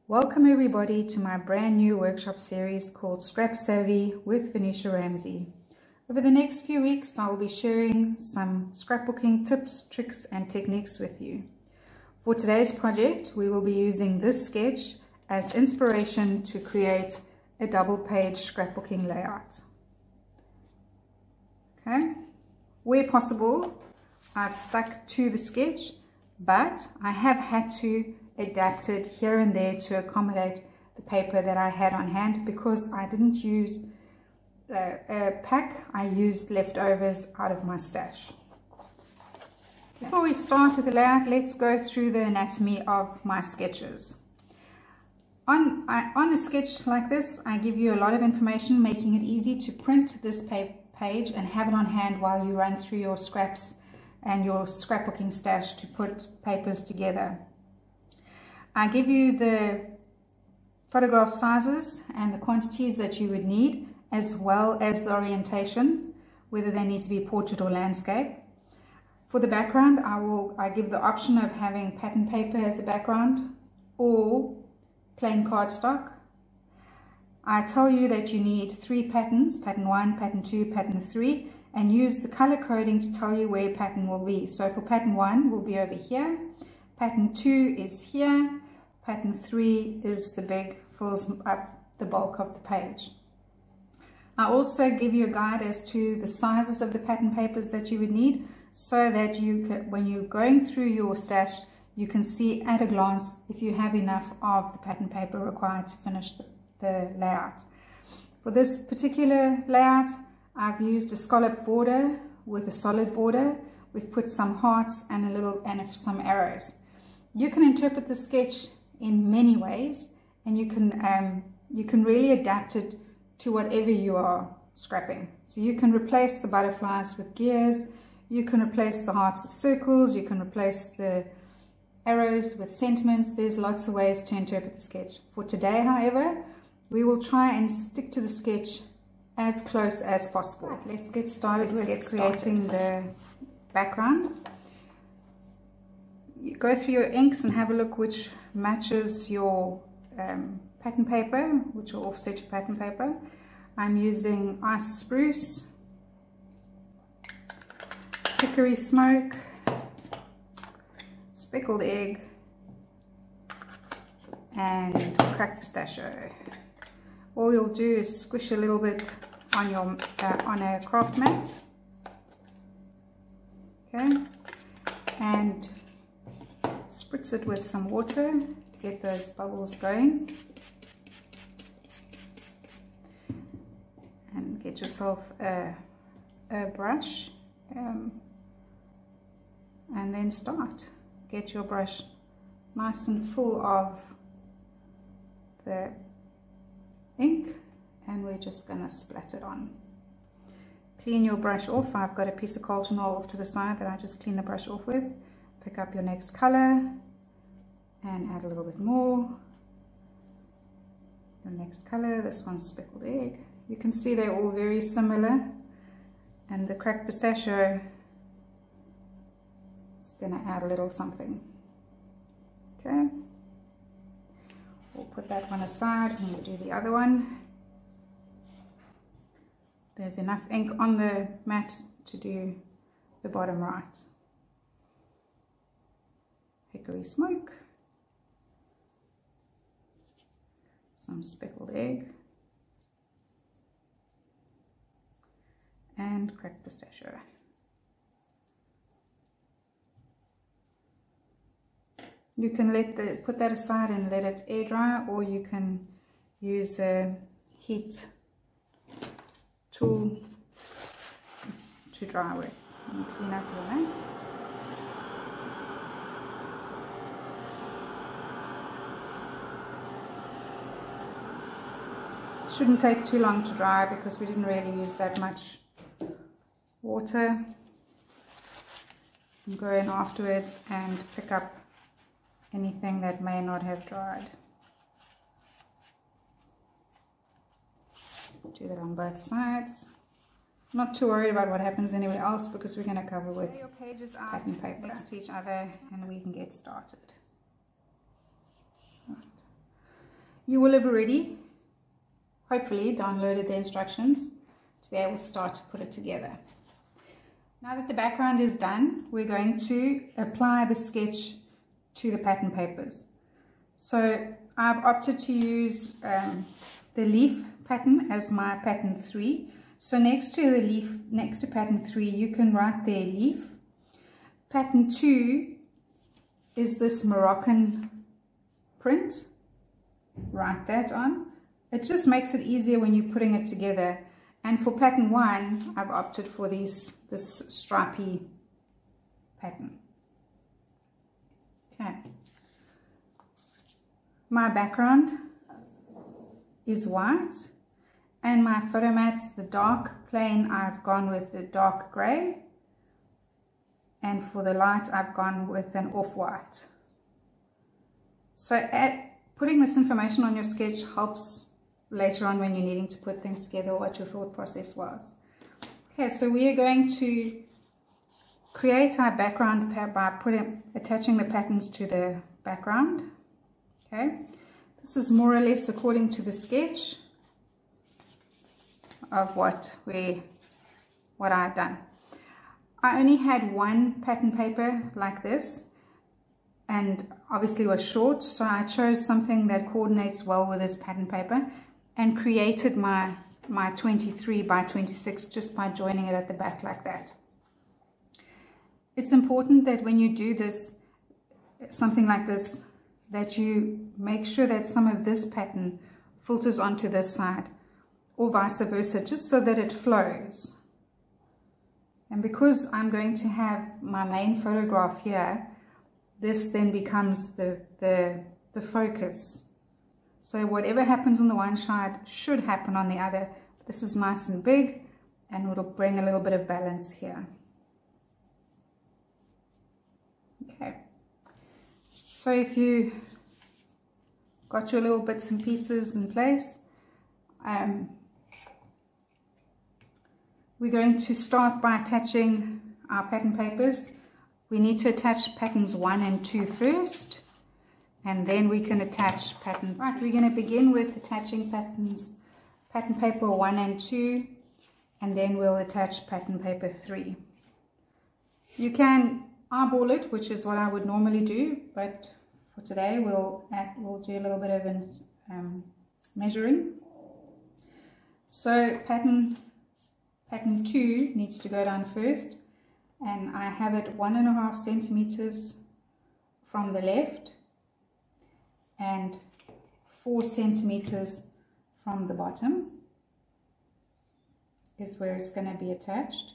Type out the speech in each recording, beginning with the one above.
Welcome everybody to my brand new workshop series called Scrap Savvy with Venetia Ramsey. Over the next few weeks I will be sharing some scrapbooking tips, tricks and techniques with you. For today's project we will be using this sketch as inspiration to create a double-page scrapbooking layout. Okay, where possible I've stuck to the sketch, but I have had to adapt it here and there to accommodate the paper that I had on hand, because I didn't use a pack, I used leftovers out of my stash. Before we start with the layout, let's go through the anatomy of my sketches. On a sketch like this, I give you a lot of information, making it easy to print this page and have it on hand while you run through your scraps and your scrapbooking stash to put papers together. I give you the photograph sizes and the quantities that you would need, as well as the orientation, whether they need to be portrait or landscape. For the background, I give the option of having pattern paper as a background or plain cardstock. I tell you that you need 3 patterns, pattern 1, pattern 2, pattern 3, and use the color coding to tell you where pattern will be. So for pattern 1 will be over here, pattern 2 is here, pattern 3 is the big, fills up the bulk of the page. I also give you a guide as to the sizes of the pattern papers that you would need, so that you can, when you're going through your stash, you can see at a glance if you have enough of the pattern paper required to finish the layout. For this particular layout, I've used a scallop border with a solid border. We've put some hearts and some arrows. You can interpret the sketch in many ways, and you can really adapt it to whatever you are scrapping. So you can replace the butterflies with gears, you can replace the hearts with circles, you can replace the arrows with sentiments. There's lots of ways to interpret the sketch. For today, however, we will try and stick to the sketch as close as possible. Right, let's get started with creating the background. You go through your inks and have a look which matches your pattern paper, which will offset your pattern paper. I'm using ice spruce, hickory smoke, speckled egg, and cracked pistachio. All you'll do is squish a little bit on your on a craft mat, okay, and spritz it with some water to get those bubbles going, and get yourself a brush, and then start. Get your brush nice and full of the ink, and we're just going to splat it on. Clean your brush off. I've got a piece of Colton roll off to the side that I just clean the brush off with. Pick up your next color and add a little bit more. Your next color, this one's speckled egg. You can see they're all very similar, and the cracked pistachio is going to add a little something. Okay, we'll put that one aside and we'll do the other one. There's enough ink on the mat to do the bottom right. Hickory smoke, some speckled egg, and cracked pistachio. You can put that aside and let it air dry, or you can use a heat tool to dry with. And clean up your mat. Shouldn't take too long to dry because we didn't really use that much water. And go in afterwards and pick up anything that may not have dried. Do that on both sides. Not too worried about what happens anywhere else, because we're going to cover with your pages pattern paper next to each other and we can get started. Right. You will have already, hopefully, downloaded the instructions to be able to start to put it together. Now that the background is done, we're going to apply the sketch to the pattern papers. So I've opted to use the leaf pattern as my pattern 3. So next to the leaf, next to pattern 3, you can write there leaf. Pattern 2 is this Moroccan print. Write that on. It just makes it easier when you're putting it together. And for pattern 1, I've opted for this stripy pattern. Okay. My background is white, and my photo mats, the dark plain, I've gone with the dark grey, and for the light I've gone with an off-white. So putting this information on your sketch helps later on when you're needing to put things together, what your thought process was. Okay, so we are going to create our background by attaching the patterns to the background. Okay, this is more or less according to the sketch of what I've done. I only had one pattern paper like this, and obviously was short, so I chose something that coordinates well with this pattern paper and created my 23 by 26 just by joining it at the back like that. It's important that when you do this, something like this, that you make sure that some of this pattern filters onto this side, or vice versa, just so that it flows. And because I'm going to have my main photograph here, this then becomes the focus. So whatever happens on the one side should happen on the other. This is nice and big, and it'll bring a little bit of balance here. Okay, so if you got your little bits and pieces in place, we're going to start by attaching our pattern papers. We need to attach patterns 1 and 2 first, and then we can attach pattern. Right, we're going to begin with attaching pattern paper 1 and 2, and then we'll attach pattern paper 3. You can eyeball it, which is what I would normally do, but for today we'll do a little bit of measuring. So pattern 2 needs to go down first, and I have it 1.5 centimeters from the left and 4 centimeters from the bottom is where it's going to be attached.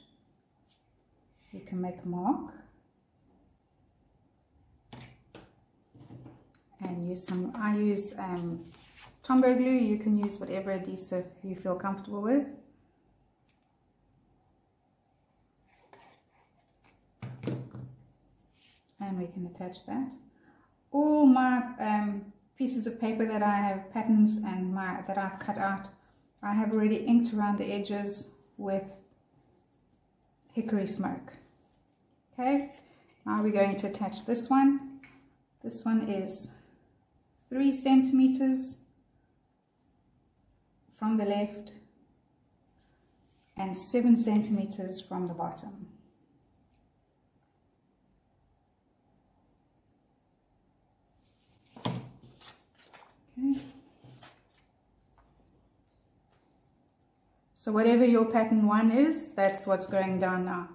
You can make a mark and use some. I use Tombow glue. You can use whatever adhesive you feel comfortable with. And we can attach that. All my pieces of paper that I have patterns and that I've cut out, I have already inked around the edges with hickory smoke. Okay, now we're going to attach this one. This one is 3 centimeters from the left and 7 centimeters from the bottom. Okay. So whatever your pattern 1 is, that's what's going down now.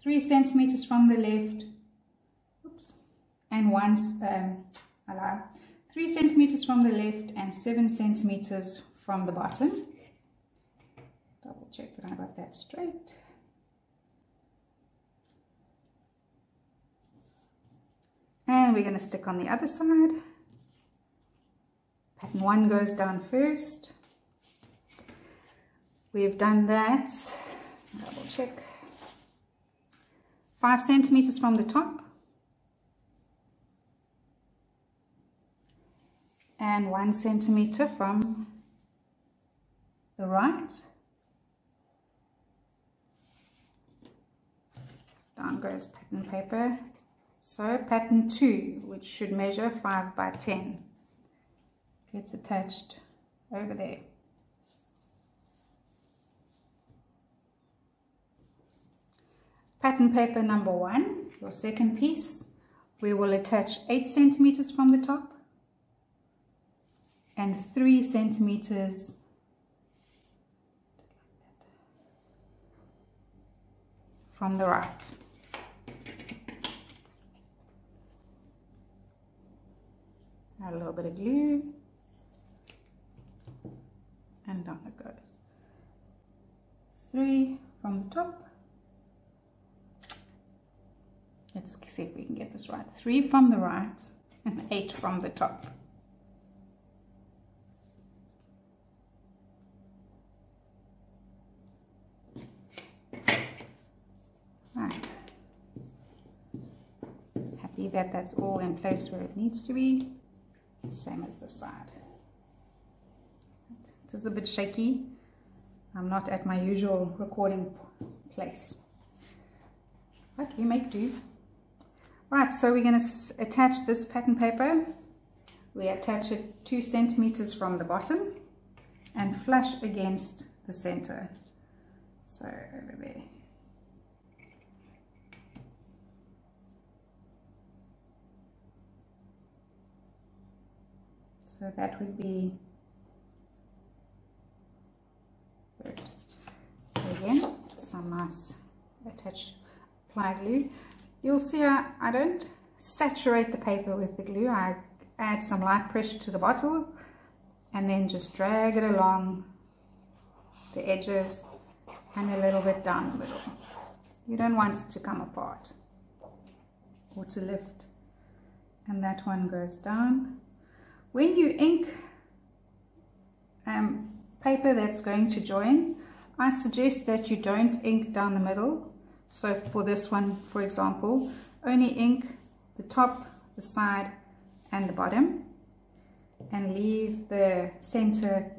3 centimeters from the left, and 3 centimeters from the left and 7 centimeters from the bottom. Double check that I got that straight. And we're going to stick on the other side. Pattern 1 goes down first. We've done that. Double check. 5 centimeters from the top. And 1 centimeter from the right. Down goes pattern paper. So pattern 2, which should measure 5 by 10. gets attached over there. Pattern paper number 1, your second piece, we will attach 8 centimeters from the top and 3 centimeters from the right. Add a little bit of glue and down it goes. 3 from the top. Let's see if we can get this right. 3 from the right and 8 from the top. Right. Happy that that's all in place where it needs to be. Same as the side. It is a bit shaky. I'm not at my usual recording place, but we make do. Right, so we're going to attach this pattern paper. We attach it 2 centimeters from the bottom and flush against the center. So over there. So that would be good. So again, some nice apply glue. You'll see I don't saturate the paper with the glue. I add some light pressure to the bottle and then just drag it along the edges and a little bit down the middle. You don't want it to come apart or to lift. And that one goes down. When you ink paper that's going to join, I suggest that you don't ink down the middle. So for this one, for example, only ink the top, the side and the bottom and leave the center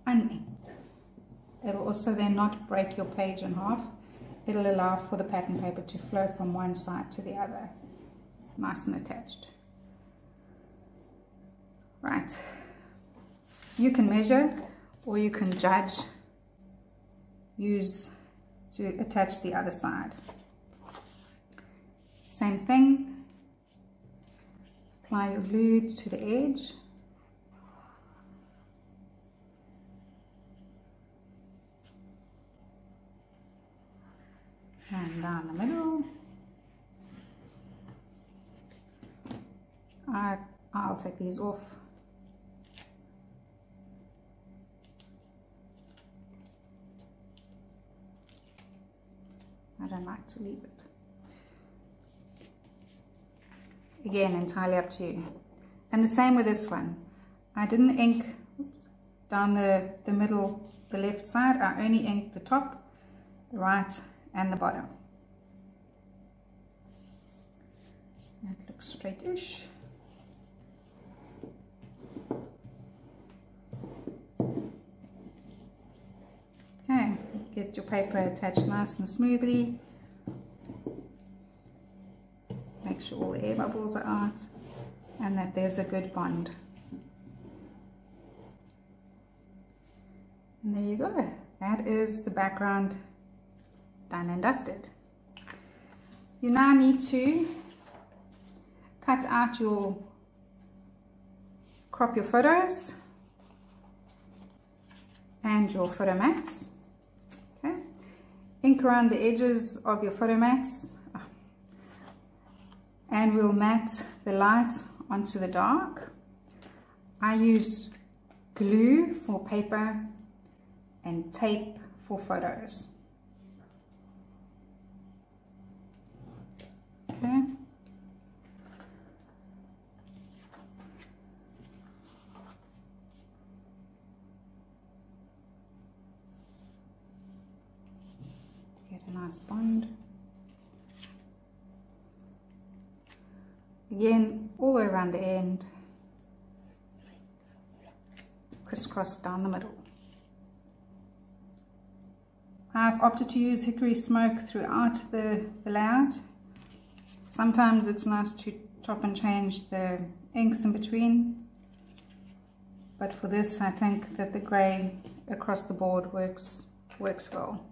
uninked. It'll also then not break your page in half. It'll allow for the pattern paper to flow from one side to the other, nice and attached. Right, you can measure or you can judge, use to attach the other side. Same thing, apply your glue to the edge. And down the middle. I'll take these off. I don't like to leave it. Again, entirely up to you. And the same with this one. I didn't ink down the middle, the left side. I only inked the top, the right, and the bottom. That looks straight-ish. Okay, get your paper attached nice and smoothly. Make sure all the air bubbles are out and that there's a good bond. And there you go. That is the background done and dusted. You now need to cut out crop your photos and your photo mats. Okay. Ink around the edges of your photo mats and we'll mat the light onto the dark. I use glue for paper and tape for photos. Okay. Get a nice bond. Again, all the way around the end, crisscross down the middle. I've opted to use hickory smoke throughout the layout. Sometimes it's nice to chop and change the inks in between. but for this I think that the grey across the board works well.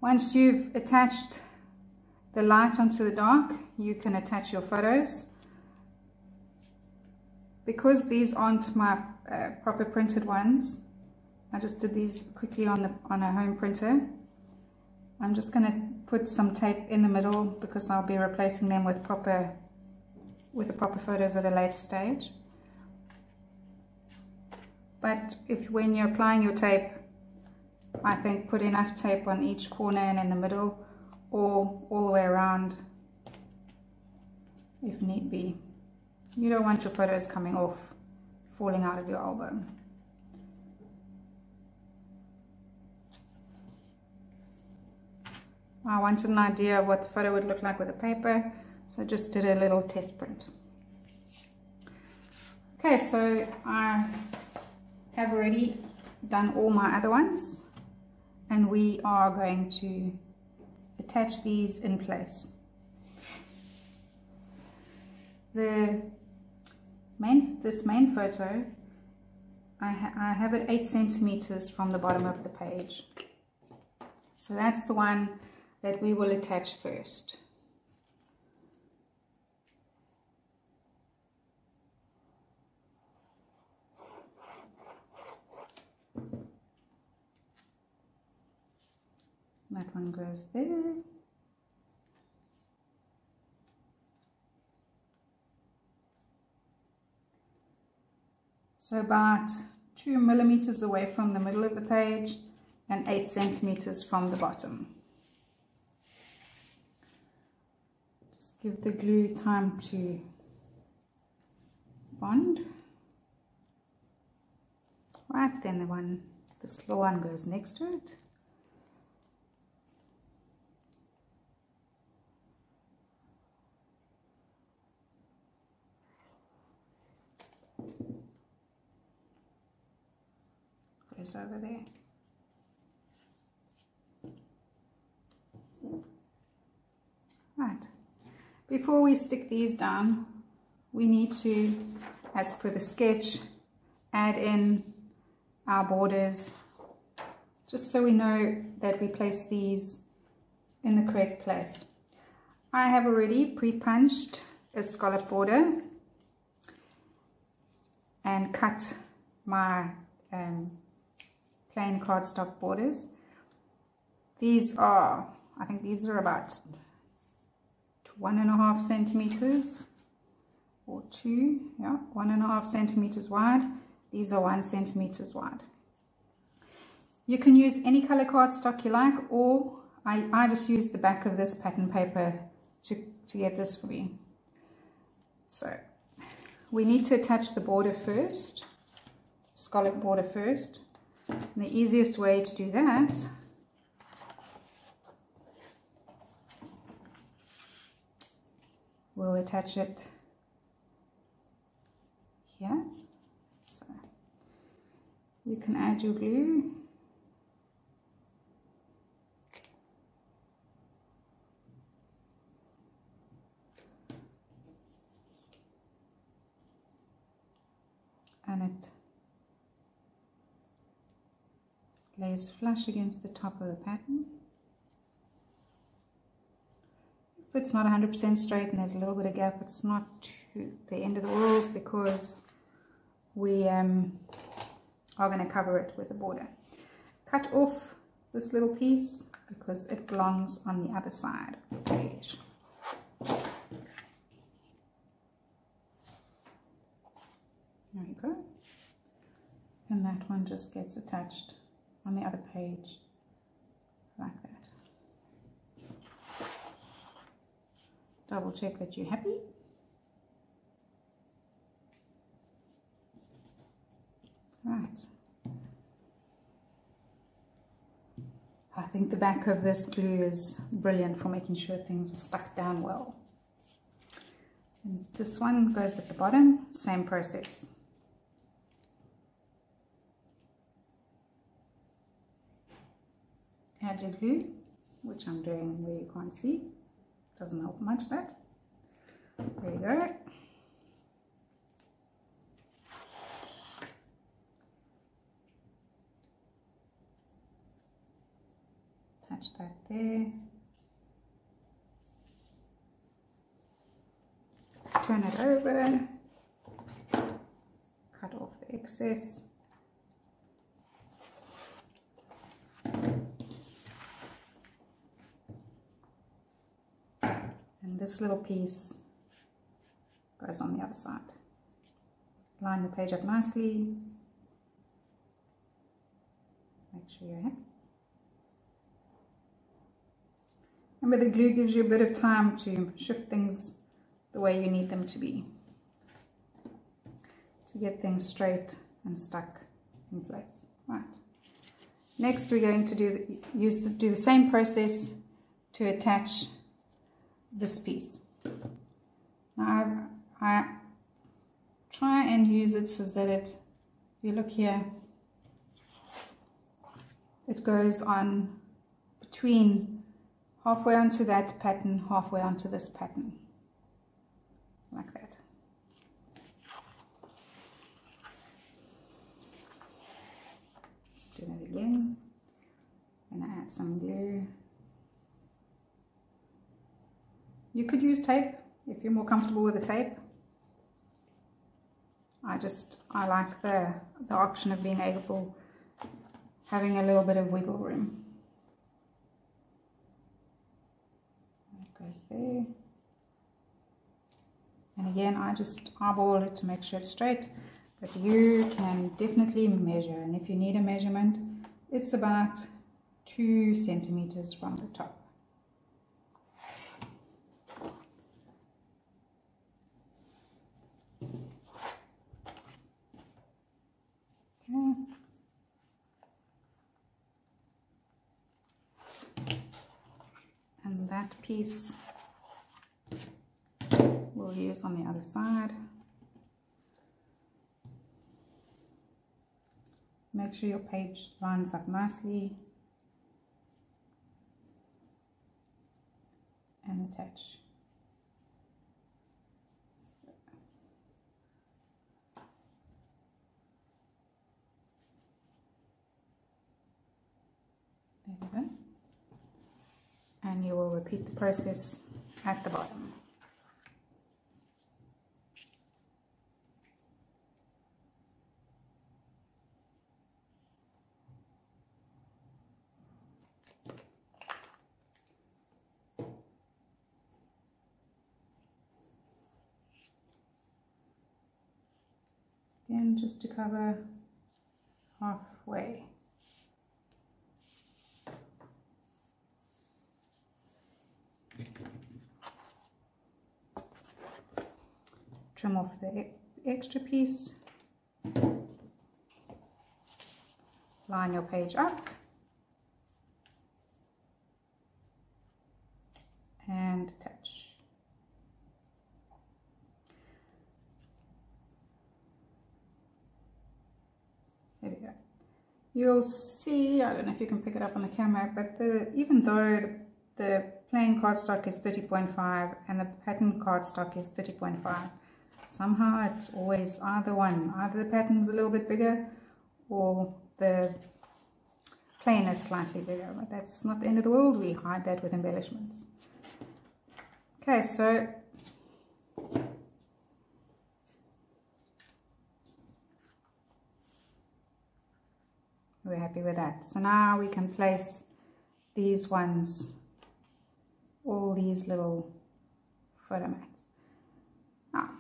Once you've attached the light onto the dark, you can attach your photos. Because these aren't my proper printed ones, I just did these quickly on a home printer. I'm just going to put some tape in the middle because I'll be replacing them with the proper photos at a later stage. But when you're applying your tape, I think put enough tape on each corner and in the middle, or all the way around if need be. You don't want your photos coming off, falling out of your album. I wanted an idea of what the photo would look like with the paper, so I just did a little test print. Okay, so I have already done all my other ones, and we are going to attach these in place. This main photo, I have it 8 centimeters from the bottom of the page. So that's the one that we will attach first. That one goes there. So about 2 millimeters away from the middle of the page and 8 centimeters from the bottom. Just give the glue time to bond. Right, then this little one goes next to it. Goes over there. Right. Before we stick these down, we need to, as per the sketch, add in our borders, just so we know that we place these in the correct place. I have already pre-punched a scallop border and cut my plain cardstock borders. These are, I think these are about 1.5 centimeters or 2, yeah, 1.5 centimeters wide. These are 1 centimeter wide. You can use any color cardstock you like, or I just used the back of this pattern paper to get this for me. So we need to attach the border first, scallop border first. And the easiest way to do that we'll attach it here. So you can add your glue. And it lays flush against the top of the pattern. If it's not 100% straight and there's a little bit of gap, it's not to the end of the world, because we are going to cover it with a border. Cut off this little piece because it belongs on the other side of the page. There you go. And that one just gets attached on the other page like that. Double check that you're happy. Right. I think the back of this glue is brilliant for making sure things are stuck down well. And this one goes at the bottom, same process. Add your glue, which I'm doing where you can't see. Doesn't help much, that. There you go. attach that there. Turn it over, cut off the excess. And this little piece goes on the other side. Line the page up nicely. Make sure you're happy. Remember, the glue gives you a bit of time to shift things the way you need them to be, to get things straight and stuck in place. Right. Next, we're going to do the same process to attach this piece. Now, I try and use it so that if you look here, it goes on between halfway onto that pattern, halfway onto this pattern, like that. Let's do that again. I'm going to add some glue. You could use tape if you're more comfortable with the tape. I like the option of being able, having a little bit of wiggle room. That goes there. And again, I just eyeball it to make sure it's straight, but you can definitely measure. And if you need a measurement, it's about 2 centimeters from the top. Okay. And that piece we'll use on the other side. Make sure your page lines up nicely and attach. There we go. And you will repeat the process at the bottom. Again, just to cover halfway. Trim off the extra piece, line your page up, and attach. There we go. You'll see, I don't know if you can pick it up on the camera, but even though the plain cardstock is 30.5 and the pattern cardstock is 30.5, somehow it's always either one. Either the pattern's a little bit bigger or the plain is slightly bigger. But that's not the end of the world. We hide that with embellishments. Okay, so we're happy with that. So now we can place these ones, all these little photo mats. Now,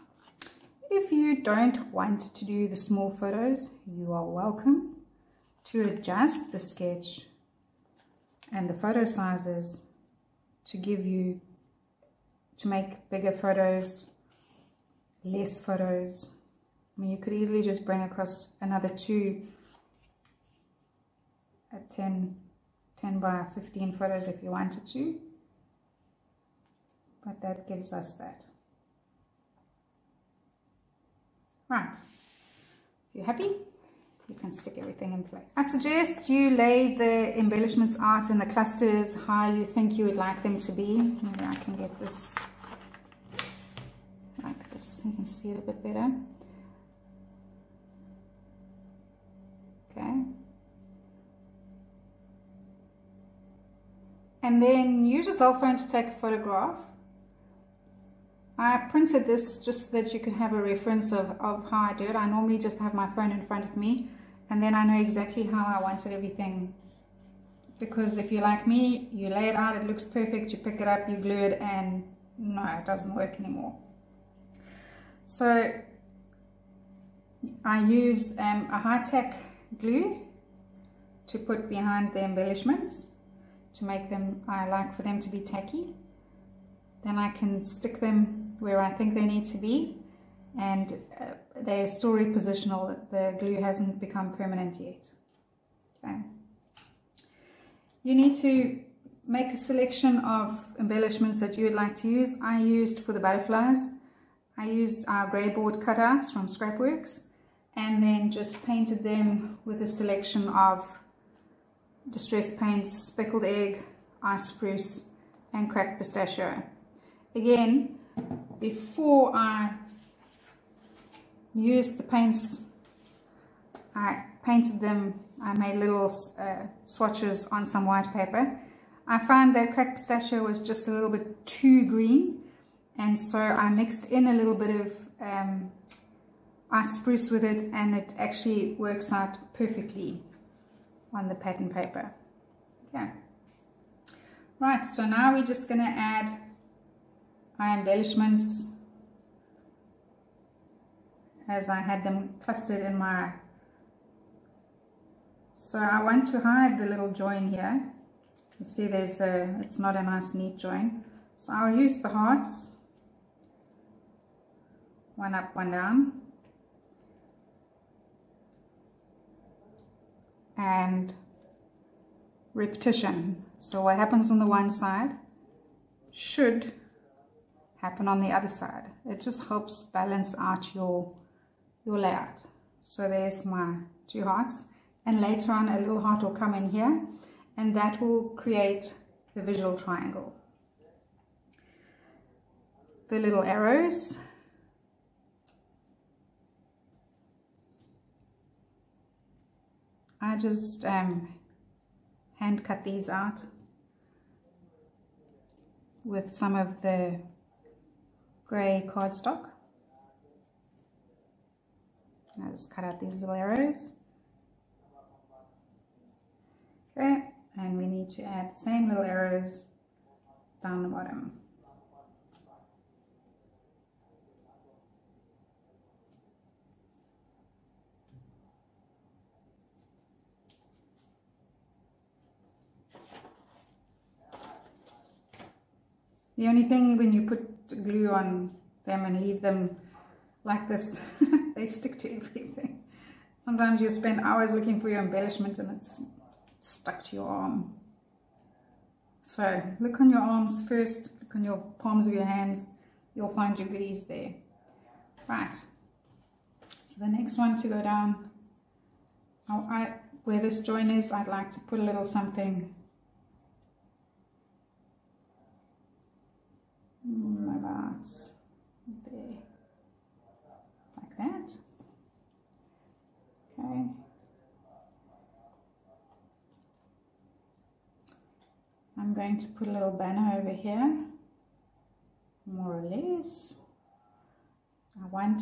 if you don't want to do the small photos, you are welcome to adjust the sketch and the photo sizes to make bigger photos, less photos. I mean, you could easily just bring across another 2 at 10 by 15 photos if you wanted to, but that gives us that. Right, if you're happy, you can stick everything in place. I suggest you lay the embellishments out in the clusters how you think you would like them to be. Maybe I can get this like this, you can see it a bit better. Okay. and then use your cell phone to take a photograph. I printed this just so that you can have a reference of how I do it. I normally just have my phone in front of me, and then I know exactly how I wanted everything. Because if you're like me, you lay it out, it looks perfect, you pick it up, you glue it, and no, it doesn't work anymore. So I use a high-tack glue to put behind the embellishments to make them, I like for them to be tacky. Then I can stick them where I think they need to be, and they're still repositional. The glue hasn't become permanent yet. Okay. You need to make a selection of embellishments that you would like to use. I used for the butterflies, I used our grey board cutouts from Scrapworks, and then just painted them with a selection of distress paints, speckled egg, ice spruce, and cracked pistachio. Again, before I used the paints, I painted them, I made little swatches on some white paper. I found that cracked pistachio was just a little bit too green, and so I mixed in a little bit of ice spruce with it, and it actually works out perfectly on the pattern paper. Okay. Right, so now we're just going to add our embellishments as I had them clustered in my... So I want to hide the little join here. You see there's it's not a nice neat join. So I'll use the hearts. One up, one down. And repetition. So what happens on the one side should happen on the other side. It just helps balance out your layout. So there's my two hearts, and later on a little heart will come in here, and that will create the visual triangle. The little arrows, I just hand cut these out with some of the grey cardstock. I just cut out these little arrows. Okay, and we need to add the same little arrows down the bottom. The only thing when you put glue on them and leave them like this, they stick to everything. Sometimes you spend hours looking for your embellishment and it's stuck to your arm. So look on your arms first, look on your palms of your hands, you'll find your goodies there. Right, so the next one to go down, where this join is, I'd like to put a little something about there, like that. Okay. I'm going to put a little banner over here, more or less. I want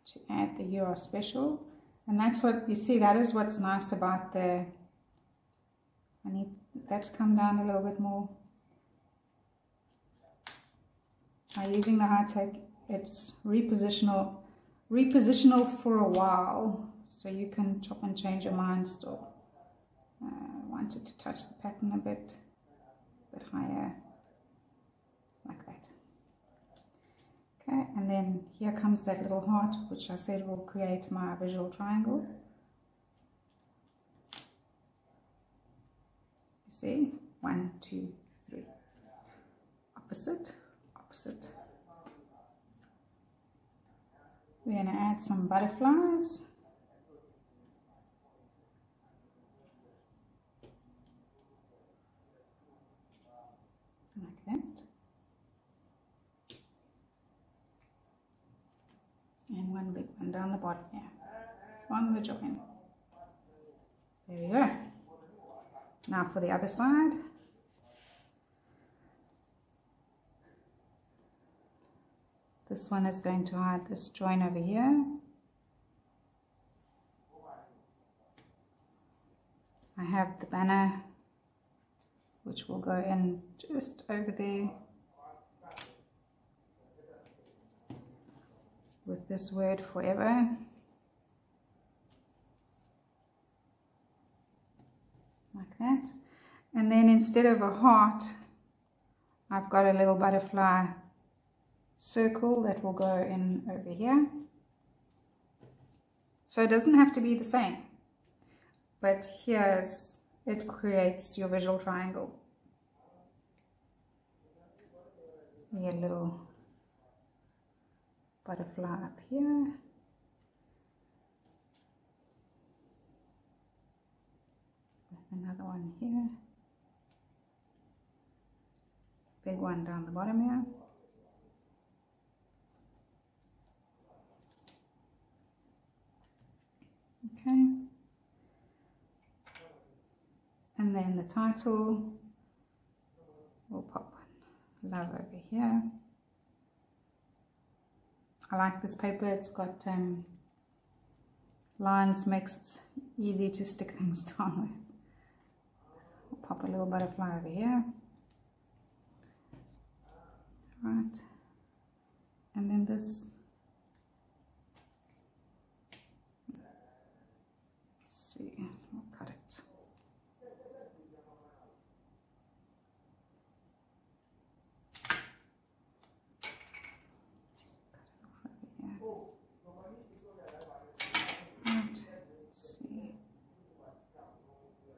to add the "You Are Special," and that's what you see. That is what's nice about the. I need that to come down a little bit more. By using the high-tack, it's repositional for a while, so you can chop and change your mind still. I wanted to touch the pattern a bit higher, like that. Okay, and then here comes that little heart, which I said will create my visual triangle. You see, 1, 2, 3. Opposite. Opposite. We're going to add some butterflies. Like that. And one big one down the bottom here. On the join. There we go. Now for the other side. This one is going to hide this join over here. I have the banner, which will go in just over there with this word forever. Like that. And then instead of a heart, I've got a little butterfly circle that will go in over here. So it doesn't have to be the same, but here's, it creates your visual triangle. You get a little butterfly up here. With another one here. Big one down the bottom here. Okay. And then the title, we'll pop one, love over here. I like this paper, it's got lines, makes it easy to stick things down with. We'll pop a little butterfly over here. Right. And then this, let's see, we'll cut it.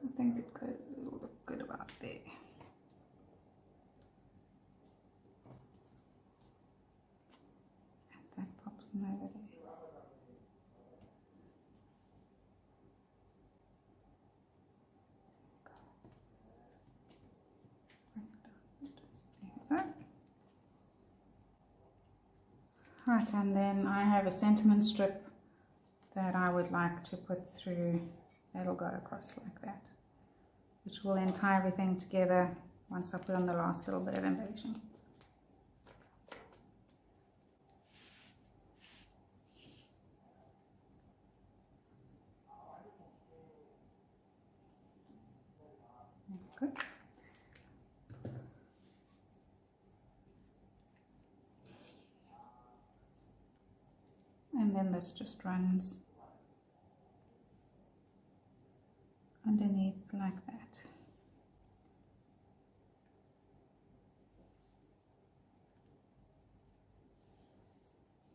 I think it could look good about there. And that pops in over there. There we go. Right, and then I have a sentiment strip that I would like to put through. That'll go across like that, which will then tie everything together once I put on the last little bit of embellishing. Good. And then this just runs underneath like that.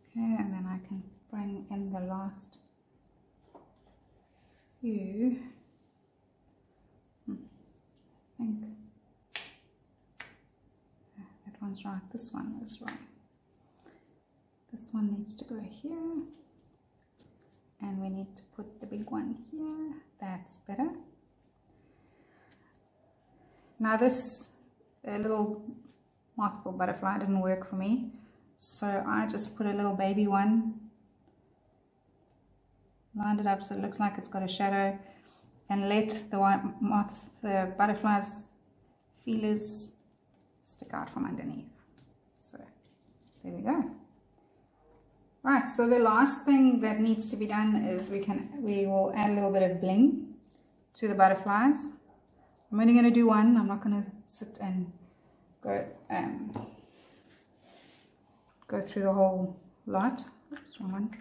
Okay, and then I can bring in the last few. I think that one's right, this one is right. This one needs to go here, and we need to put the big one here. That's better. Now this little mothball butterfly didn't work for me, so I just put a little baby one, lined it up so it looks like it's got a shadow, and let the butterfly's feelers stick out from underneath. So there we go. Right, so the last thing that needs to be done is we will add a little bit of bling to the butterflies. I'm only going to do one. I'm not going to sit and go through the whole lot. Oops, wrong one.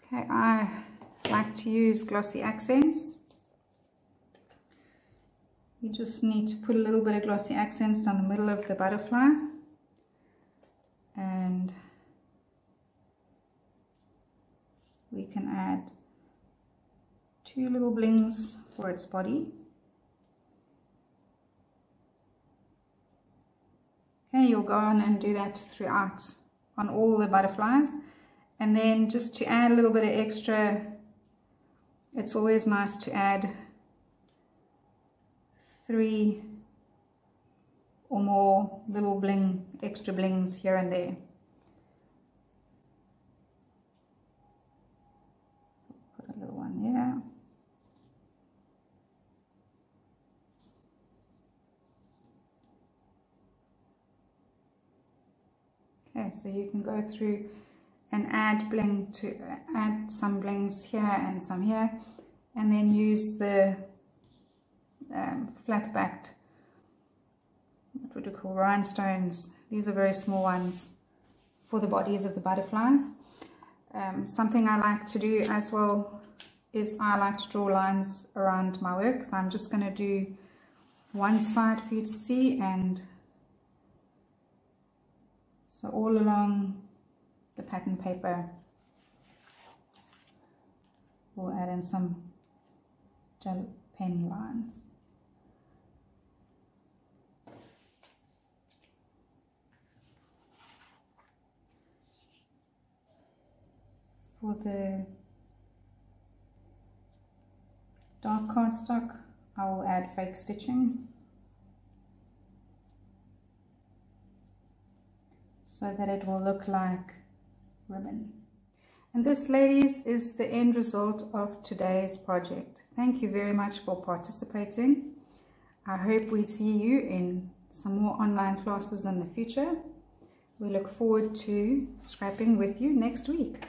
Okay, I like to use glossy accents. You just need to put a little bit of glossy accents down the middle of the butterfly, and we can add 2 little blings for its body. Okay, you'll go on and do that throughout on all the butterflies. And then just to add a little bit of extra, it's always nice to add 3 or more little extra blings here and there. Put a little one here. Okay, so you can go through and add some blings here and some here, and then use the flat backed, what would you call, rhinestones. These are very small ones for the bodies of the butterflies. Something I like to do as well is I like to draw lines around my work. So I'm just going to do one side for you to see, and so all along the pattern paper we'll add in some gel pen lines. For the dark cardstock, I will add fake stitching so that it will look like ribbon. And this, ladies, is the end result of today's project. Thank you very much for participating. I hope we see you in some more online classes in the future. We look forward to scrapping with you next week.